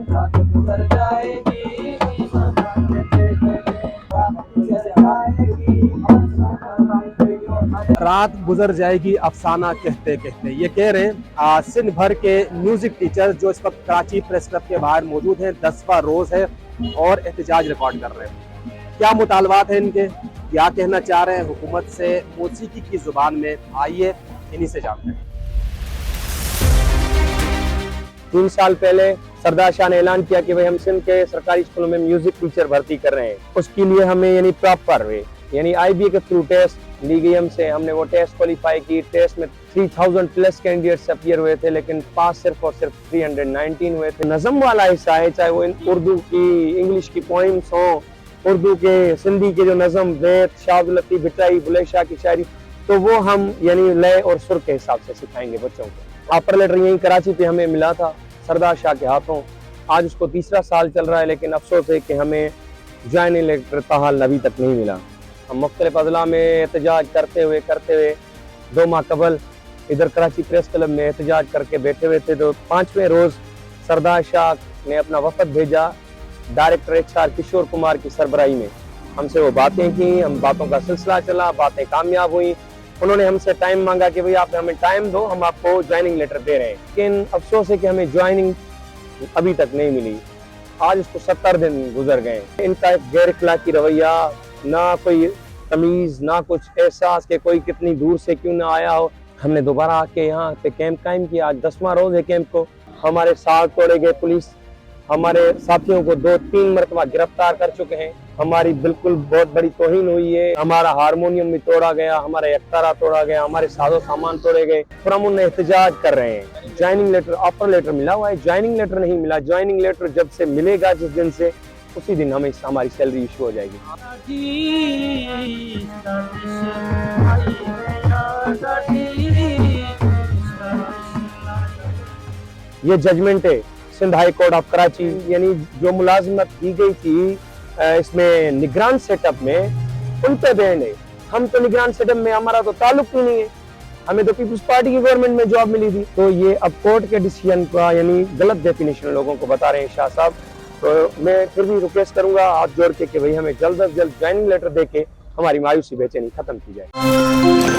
रात गुजर जाएगी अफसाना कहते कहते, ये कह रहे हैं सिंध भर के म्यूजिक टीचर जो इस वक्त कराची प्रेस क्लब के बाहर मौजूद हैं। 10वां रोज है और एहतजाज रिकॉर्ड कर रहे हैं। क्या मुतालबात है इनके, क्या कहना चाह रहे हैं हुकूमत से मौसीकी की जुबान में, आइए इन्हीं से जानते हैं। 3 साल पहले सरदार शाह ने ऐलान किया कि भाई हम सिंध के सरकारी स्कूलों में म्यूजिक टीचर भर्ती कर रहे हैं। उसके लिए हमें यानी प्रॉपर वे यानी IBA के थ्रू टेस्ट ली गई हमसे, हमने वो टेस्ट क्वालिफाई की। टेस्ट में 3000 प्लस कैंडिडेट्स अपीयर हुए थे, लेकिन पास सिर्फ और सिर्फ 319 हुए थे। नज़म वाला हिस्सा है, चाहे वो उर्दू की, इंग्लिश की पोइम्स हो, उर्दू के, सिंधी के जो नज़म, बैत, शाह लतीफ भिटाई, बुले शाह की शायरी, तो वो हम यानी लय और सुर के हिसाब से सिखाएंगे बच्चों को। ऑफर लेटर यहीं कराची पे हमें मिला था सरदार शाह के हाथों। आज उसको 3रा साल चल रहा है, लेकिन अफसोस है कि हमें ज्वाइनिंग लेटर ताहाल अभी तक नहीं मिला। हम मुख्तलिफ अजला में एहतजाज करते हुए 2 माह कबल इधर कराची प्रेस क्लब में एहतजाज करके बैठे हुए थे। तो 5वें रोज़ सरदार शाह ने अपना वफद भेजा डायरेक्टर HR किशोर कुमार की सरबराही में। हमसे वो बातें की, हम बातों का सिलसिला चला, बातें कामयाब हुई। उन्होंने हमसे टाइम मांगा कि भाई आप हमें टाइम दो, हम आपको ज्वाइनिंग लेटर दे रहे हैं। लेकिन अफसोस है कि हमें ज्वाइनिंग अभी तक नहीं मिली। आज उसको 70 दिन गुजर गए। इनका एक गैर इखलाकी रवैया, ना कोई तमीज, ना कुछ एहसास कि कोई कितनी दूर से क्यों ना आया हो। हमने दोबारा आके यहाँ पे कैंप कायम किया। आज 10वां रोज है कैंप को। हमारे साथ तोड़े गए, पुलिस हमारे साथियों को 2-3 मरतबा गिरफ्तार कर चुके हैं। हमारी बिल्कुल बहुत बड़ी तौहीन हुई है। हमारा हारमोनियम भी तोड़ा गया, हमारा एकतारा तोड़ा गया, हमारे साजो सामान तोड़े गए। फिर हम उन्हें एहतजाज कर रहे हैं। ज्वाइनिंग लेटर, ऑफर लेटर मिला हुआ है, ज्वाइनिंग लेटर नहीं मिला। ज्वाइनिंग लेटर जब से मिलेगा, जिस दिन से, उसी दिन हमें हमारी सैलरी इशू हो जाएगी। ये जजमेंट है Sindh high court of Karachi. यानी जो मुलाजिमत दी गई थी इसमें निगरान सेटअप में, उन पे बैंड है। हम तो निगरान सेटअप में, हमारा तो ताल्लुक ही नहीं है। हमें तो पीपल्स पार्टी की गवर्नमेंट में जॉब मिली थी। तो ये अब कोर्ट के डिसीजन का यानी गलत डेफिनेशन लोगों को बता रहे हैं शाह साहब। तो मैं फिर भी रिक्वेस्ट करूंगा हाथ जोड़ के कि भाई हमें जल्द अज जल्द ज्वाइनिंग लेटर दे के हमारी मायूसी बेचैनी खत्म की जाए।